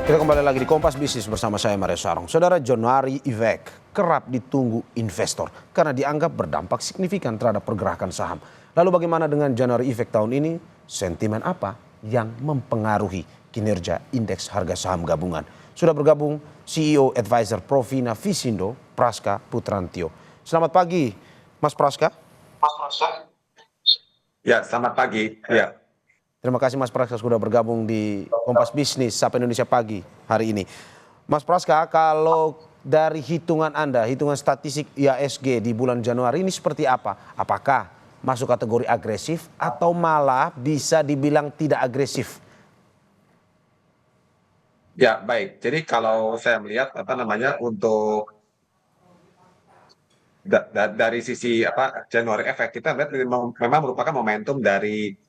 Kita kembali lagi di Kompas Bisnis bersama saya Mario Sarong. Saudara, January Effect kerap ditunggu investor karena dianggap berdampak signifikan terhadap pergerakan saham. Lalu bagaimana dengan January Effect tahun ini? Sentimen apa yang mempengaruhi kinerja indeks harga saham gabungan? Sudah bergabung CEO Advisor Provina Visindo, Praska Putrantio. Selamat pagi, Mas Praska. Ya, selamat pagi. Ya. Terima kasih Mas Praska sudah bergabung di Kompas Bisnis Sapa Indonesia Pagi hari ini. Mas Praska, kalau dari hitungan Anda, hitungan statistik IHSG di bulan Januari ini seperti apa? Apakah masuk kategori agresif atau malah bisa dibilang tidak agresif? Ya, baik. Jadi kalau saya melihat untuk dari sisi January Effect, kita melihat memang merupakan momentum dari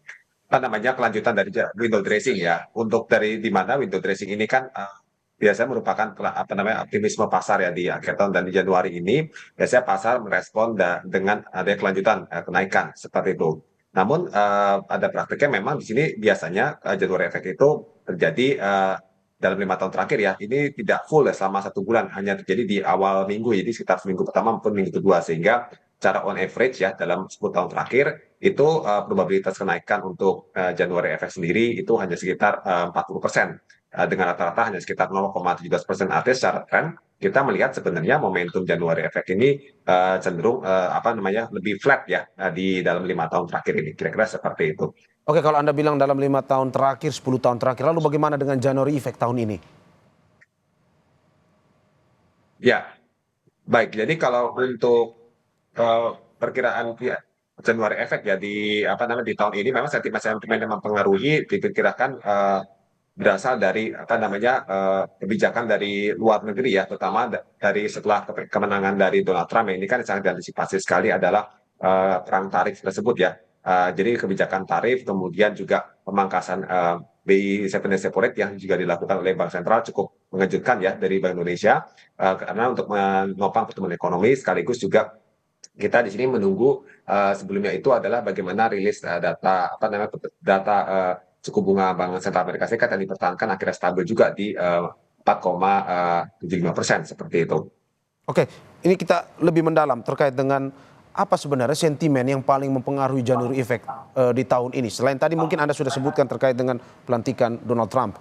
kelanjutan dari window dressing ya. Untuk dari di mana window dressing ini kan biasanya merupakan optimisme pasar ya di akhir tahun, dan di Januari ini biasanya pasar merespon dengan ada kelanjutan kenaikan seperti itu. Namun ada praktiknya memang di sini biasanya January Effect itu terjadi dalam 5 tahun terakhir ya. Ini tidak full ya selama 1 bulan, hanya terjadi di awal minggu, jadi sekitar seminggu pertama maupun minggu kedua, sehingga cara on average ya dalam 10 tahun terakhir itu probabilitas kenaikan untuk January Effect sendiri itu hanya sekitar 40%, dengan rata-rata hanya sekitar 0,17%. Artinya secara tren kita melihat sebenarnya momentum January Effect ini cenderung lebih flat ya di dalam 5 tahun terakhir ini, kira-kira seperti itu. Oke, kalau Anda bilang dalam 5 tahun terakhir, 10 tahun terakhir, lalu bagaimana dengan January Effect tahun ini? Ya, baik. Jadi kalau untuk perkiraan ya, January Effect ya di tahun ini memang sentimen yang mempengaruhi diperkirakan berasal dari kebijakan dari luar negeri ya, terutama dari setelah kemenangan dari Donald Trump. Ini kan sangat diantisipasi sekali adalah perang tarif tersebut ya. Jadi kebijakan tarif, kemudian juga pemangkasan BI 7 rate yang juga dilakukan oleh Bank Sentral cukup mengejutkan ya dari Bank Indonesia, karena untuk menopang pertumbuhan ekonomi, sekaligus juga kita di sini menunggu sebelumnya itu adalah bagaimana rilis data suku bunga Bank Sentral Amerika Serikat yang dipertahankan akhirnya stabil juga di 4,75% seperti itu. Oke, ini kita lebih mendalam terkait dengan apa sebenarnya sentimen yang paling mempengaruhi January Effect di tahun ini. Selain tadi mungkin Anda sudah sebutkan terkait dengan pelantikan Donald Trump.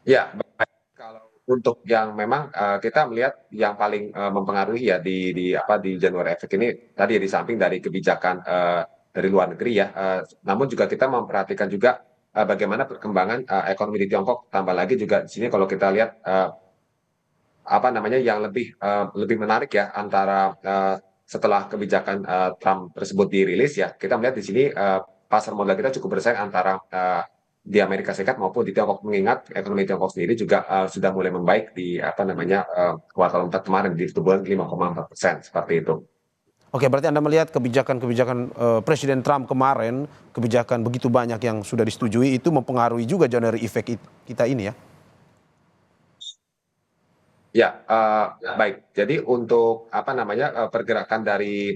Ya, baik. Kalau untuk yang memang kita melihat yang paling mempengaruhi ya di January Effect ini tadi ya, di samping dari kebijakan dari luar negeri ya, namun juga kita memperhatikan juga bagaimana perkembangan ekonomi di Tiongkok. Tambah lagi juga di sini kalau kita lihat yang lebih menarik ya antara setelah kebijakan Trump tersebut dirilis ya, kita melihat di sini pasar modal kita cukup bersaing antara di Amerika Serikat maupun di Tiongkok, mengingat ekonomi Tiongkok sendiri juga sudah mulai membaik di kuartal 4 kemarin di pertumbuhan 5,4% seperti itu. Oke, berarti Anda melihat kebijakan-kebijakan Presiden Trump kemarin, kebijakan begitu banyak yang sudah disetujui itu mempengaruhi juga January Effect kita ini ya? Ya, baik. Jadi untuk pergerakan dari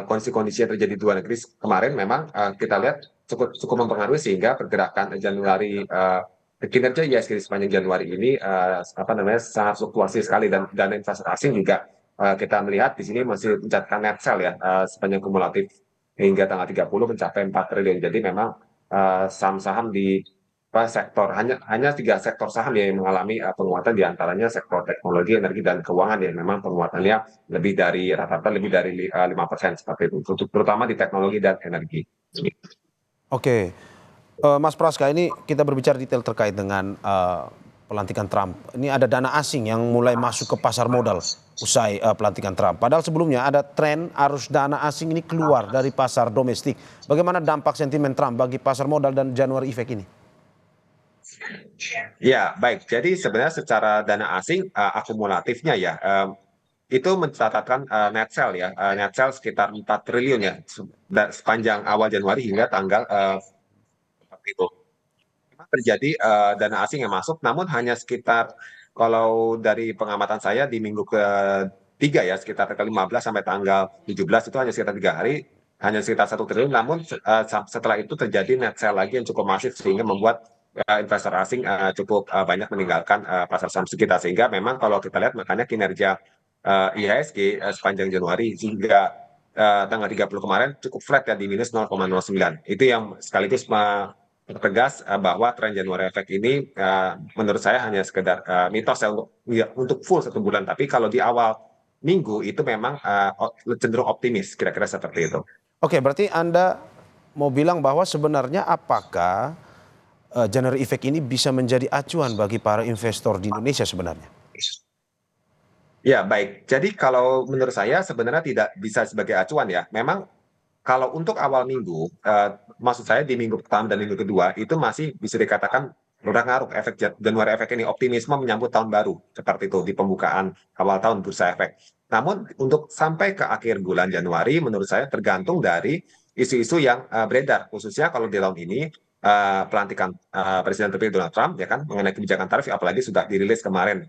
kondisi-kondisi yang terjadi di luar negeri kemarin, memang kita lihat cukup mempengaruhi, sehingga pergerakan Januari kinerja IHSG sepanjang Januari ini sangat fluktuasi sekali, dan dana investasi asing juga kita melihat di sini masih mencatatkan net sell ya sepanjang kumulatif hingga tanggal 30 mencapai 4 triliun. Jadi memang saham-saham di sektor hanya 3 sektor saham yang mengalami penguatan, diantaranya sektor teknologi, energi, dan keuangan yang memang penguatannya rata-rata lebih dari 5% seperti itu, terutama di teknologi dan energi. Oke, Mas Praska, ini kita berbicara detail terkait dengan pelantikan Trump. Ini ada dana asing yang mulai masuk ke pasar modal usai pelantikan Trump. Padahal sebelumnya ada tren arus dana asing ini keluar dari pasar domestik. Bagaimana dampak sentimen Trump bagi pasar modal dan January Effect ini? Ya, baik. Jadi sebenarnya secara dana asing akumulatifnya ya, itu mencatatkan net sell ya, net sell sekitar 4 triliun ya sepanjang awal Januari hingga tanggal seperti itu. Memang terjadi dana asing yang masuk, namun hanya sekitar, kalau dari pengamatan saya di minggu ketiga ya, sekitar tanggal 15 sampai tanggal 17 itu hanya sekitar 3 hari, hanya sekitar 1 triliun. Namun setelah itu terjadi net sell lagi yang cukup masif, sehingga membuat investor asing cukup banyak meninggalkan pasar saham kita, sehingga memang kalau kita lihat makanya kinerja IHSG sepanjang Januari hingga tanggal 30 kemarin cukup flat ya di minus 0,09. Itu yang sekaligus mempertegas bahwa tren Januari efek ini menurut saya hanya sekedar mitos ya untuk full 1 bulan. Tapi kalau di awal minggu itu memang cenderung optimis, kira-kira seperti itu. Oke, berarti Anda mau bilang bahwa sebenarnya apakah January effect ini bisa menjadi acuan bagi para investor di Indonesia sebenarnya? Ya, baik. Jadi kalau menurut saya sebenarnya tidak bisa sebagai acuan ya. Memang kalau untuk awal minggu, maksud saya di minggu pertama dan minggu kedua itu masih bisa dikatakan berpengaruh efek Januari efek ini, optimisme menyambut tahun baru seperti itu di pembukaan awal tahun bursa efek. Namun untuk sampai ke akhir bulan Januari menurut saya tergantung dari isu-isu yang beredar, khususnya kalau di tahun ini pelantikan Presiden terpilih Donald Trump ya kan mengenai kebijakan tarif, apalagi sudah dirilis kemarin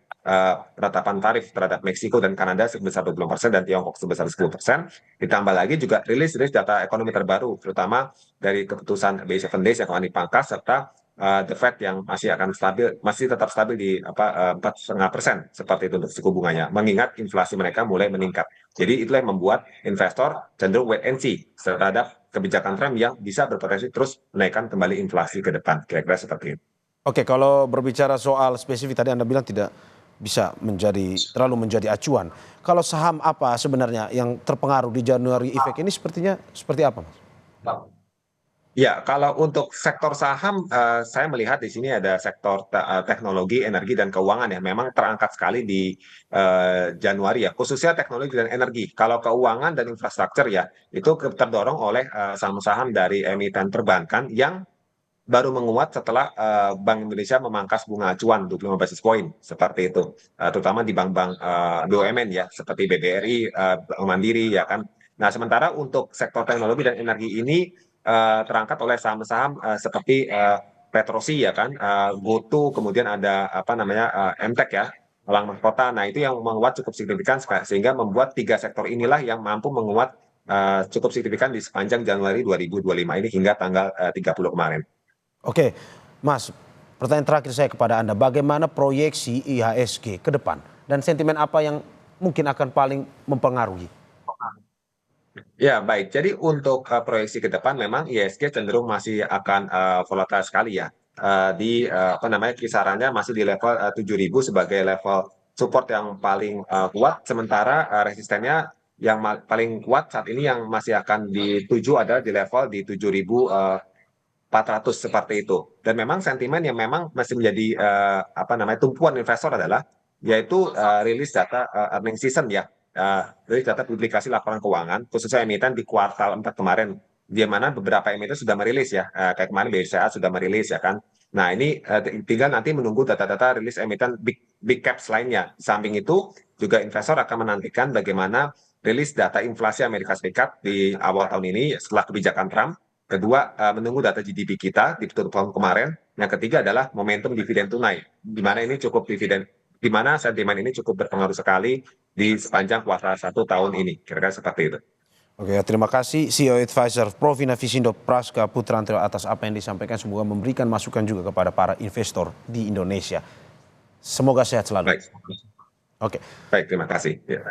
penetapan tarif terhadap Meksiko dan Kanada sebesar 20% dan Tiongkok sebesar 10%. Ditambah lagi juga rilis data ekonomi terbaru, terutama dari keputusan BI 7 Days yang akan dipangkas, serta The Fed yang masih tetap stabil di 4,5% seperti itu untuk suku bunganya, mengingat inflasi mereka mulai meningkat. Jadi itulah yang membuat investor cenderung wait and see terhadap kebijakan Trump yang bisa berpotensi terus menaikkan kembali inflasi ke depan, kira-kira seperti itu. Oke, kalau berbicara soal spesifik tadi Anda bilang tidak bisa terlalu menjadi acuan. Kalau saham apa sebenarnya yang terpengaruh di January effect ini sepertinya seperti apa, Mas? Ya, kalau untuk sektor saham, saya melihat di sini ada sektor teknologi, energi, dan keuangan ya. Memang terangkat sekali di Januari ya, khususnya teknologi dan energi. Kalau keuangan dan infrastruktur ya, itu terdorong oleh saham-saham dari emiten perbankan yang baru menguat setelah Bank Indonesia memangkas bunga acuan 25 basis point seperti itu, terutama di bank-bank BUMN ya, seperti BBRI, Bank Mandiri ya kan. Nah, sementara untuk sektor teknologi dan energi ini terangkat oleh saham-saham seperti Petrosi ya kan, GoTo, kemudian ada apa namanya MTEK ya, Elang Mahkota. Nah, itu yang menguat cukup signifikan sehingga membuat 3 sektor inilah yang mampu menguat cukup signifikan di sepanjang Januari 2025 ini hingga tanggal 30 kemarin. Oke, Mas, pertanyaan terakhir saya kepada Anda, bagaimana proyeksi IHSG ke depan dan sentimen apa yang mungkin akan paling mempengaruhi? Ya, baik. Jadi untuk proyeksi ke depan memang IHSG cenderung masih akan volatile sekali ya. Di apa namanya kisarannya masih di level 7.000 sebagai level support yang paling kuat, sementara resistennya yang paling kuat saat ini yang masih akan dituju adalah di level di 7.400 seperti itu. Dan memang sentimen yang memang masih menjadi apa namanya tumpuan investor adalah yaitu rilis data earning season ya. Dari data publikasi laporan keuangan, khususnya emiten di kuartal 4 kemarin, di mana beberapa emiten sudah merilis ya, kayak kemarin BCA sudah merilis ya kan. Nah ini tinggal nanti menunggu data-data rilis emiten big caps lainnya. Di samping itu juga investor akan menantikan bagaimana rilis data inflasi Amerika Serikat di awal tahun ini setelah kebijakan Trump. Kedua, menunggu data GDP kita di tutup tahun kemarin. Yang ketiga adalah momentum dividen tunai, di mana ini cukup dividen, di mana sentimen ini cukup berpengaruh sekali di sepanjang kuartal 1 tahun ini, kira-kira seperti itu. Oke, terima kasih CEO Advisor Provina Visindo Praska Putrantil atas apa yang disampaikan, semoga memberikan masukan juga kepada para investor di Indonesia. Semoga sehat selalu. Baik, Oke. baik, terima kasih. Ya.